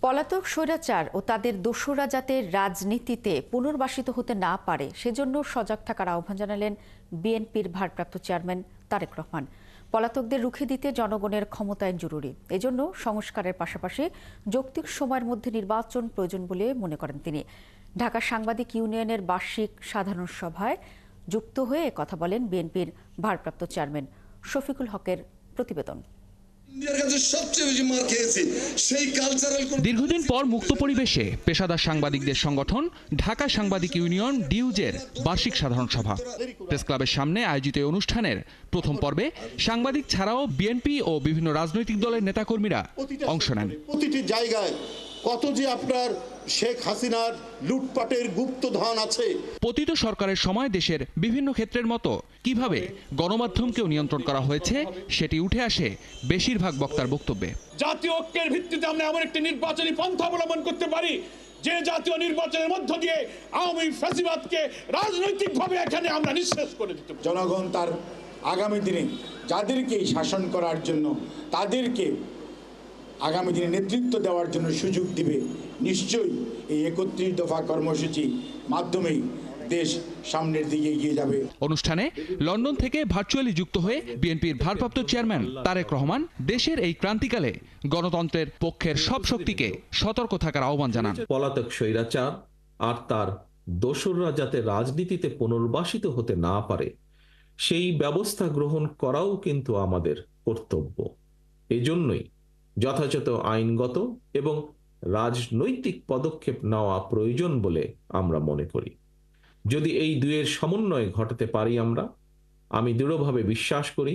পলাতক স্বৈরাচার ও তাদের দোসররা যাতে রাজনীতিতে পুনর্বাসিত হতে না পারে সেজন্য সজাগ থাকার আহ্বান জানালেন বিএনপির ভারপ্রাপ্ত চেয়ারম্যান তারেক রহমান। পলাতকদের রুখে দিতে জনগণের ক্ষমতায়ন জরুরি, এজন্য সংস্কারের পাশাপাশি যৌক্তিক সময়ের মধ্যে নির্বাচন প্রয়োজন বলে মনে করেন তিনি। ঢাকা সাংবাদিক ইউনিয়নের বার্ষিক সাধারণ সভায় যুক্ত হয়ে কথা বলেন বিএনপির ভারপ্রাপ্ত চেয়ারম্যান। শফিকুল হকের প্রতিবেদন। দীর্ঘদিন পর মুক্ত পরিবেশে পেশাদার সাংবাদিকদের সংগঠন ঢাকা সাংবাদিক ইউনিয়ন ডিউজের বার্ষিক সাধারণ সভা প্রেস ক্লাবের সামনে আয়োজিত অনুষ্ঠানের প্রথম পর্বে সাংবাদিক ছাড়াও বিএনপি ও বিভিন্ন রাজনৈতিক দলের নেতাকর্মীরা অংশ নেন। প্রতিটি জায়গায় কত যে আপনার শেখ হাসিনার লুটপাটের গুপ্তধন আছে। পতিত সরকারের সময় দেশের বিভিন্ন ক্ষেত্রের মতো কিভাবে গণমাধ্যমকেও নিয়ন্ত্রণ করা হয়েছে সেটি উঠে আসে বেশিরভাগ বক্তার বক্তব্যে। জাতীয় ঐক্যের ভিত্তিতে আমরা এমন একটি নির্বাচনী পন্থা অবলম্বন করতে পারি যে জাতীয় নির্বাচনের মধ্য দিয়ে আওয়ামী ফ্যাসিবাদকে রাজনৈতিকভাবে এখানে আমরা নিঃশেষ করে দিতে পারি। জনগণ তার আগামী দিনে যাদেরকে শাসন করার জন্য তাদেরকে আগামী দিনে নেতৃত্ব দেওয়ার জন্য সুযোগ দিবে। নিশ্চয়ই এই ৩১ দফা কর্মসূচি মাধ্যমেই দেশ সামনের দিকে এগিয়ে যাবে। অনুষ্ঠানে লন্ডন থেকে ভার্চুয়ালি যুক্ত হয়ে বিএনপির ভারপ্রাপ্ত চেয়ারম্যান তারেক রহমান দেশের এই ক্রান্তিকালে গণতন্ত্রের পক্ষের সব শক্তিকে সতর্ক থাকার আহ্বান জানান। পলাতক স্বৈরাচার আর তার দোসররা যাতে রাজনীতিতে পুনর্বাসিত হতে না পারে সেই ব্যবস্থা গ্রহণ করাও কিন্তু আমাদের কর্তব্য। এজন্যই যথাযথ আইনগত এবং রাজনৈতিক পদক্ষেপ নেওয়া প্রয়োজন বলে আমরা মনে করি। যদি এই দুয়ের সমন্বয় ঘটাতে পারি আমি দৃঢ়ভাবে বিশ্বাস করি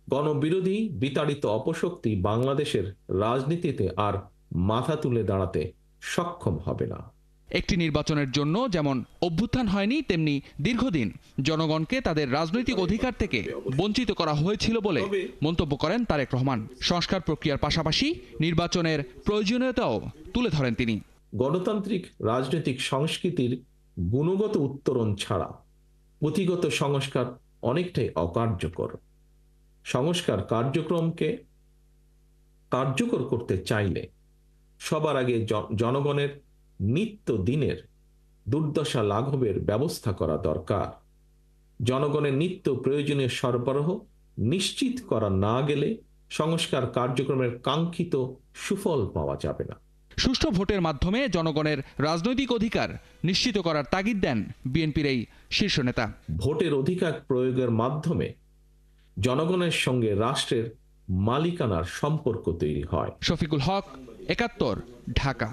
গণবিরোধী বিতাড়িত অপশক্তি বাংলাদেশের রাজনীতিতে আর মাথা তুলে দাঁড়াতে সক্ষম হবে না। একটি নির্বাচনের জন্য যেমন অভ্যুত্থান হয়নি, তেমনি দীর্ঘদিন জনগণকে তাদের রাজনৈতিক অধিকার থেকে বঞ্চিত করা হয়েছিল বলে মন্তব্য করেন তারেক রহমান। সংস্কার প্রক্রিয়ার পাশাপাশি নির্বাচনের প্রয়োজনীয়তাও তুলে ধরেন তিনি। গণতান্ত্রিক রাজনৈতিক সংস্কৃতির গুণগত উত্তরণ ছাড়া পুঁথিগত সংস্কার অনেকটাই অকার্যকর। সংস্কার কার্যক্রমকে কার্যকর করতে চাইলে সবার আগে জনগণের নিত্য দিনের দুর্দশা লাঘবের ব্যবস্থা করা দরকার। জনগণের নিত্য প্রয়োজনীয় সরবরাহ নিশ্চিত করা না গেলে সংস্কার কার্যক্রমের কাঙ্ক্ষিত সুফল পাওয়া যাবে না। সুষ্ঠু ভোটের মাধ্যমে জনগণের রাজনৈতিক অধিকার নিশ্চিত করার তাগিদ দেন বিএনপির এই শীর্ষ নেতা। ভোটের অধিকার প্রয়োগের মাধ্যমে জনগণের সঙ্গে রাষ্ট্রের মালিকানার সম্পর্ক তৈরি হয়। শফিকুল হক, ৭১, ঢাকা।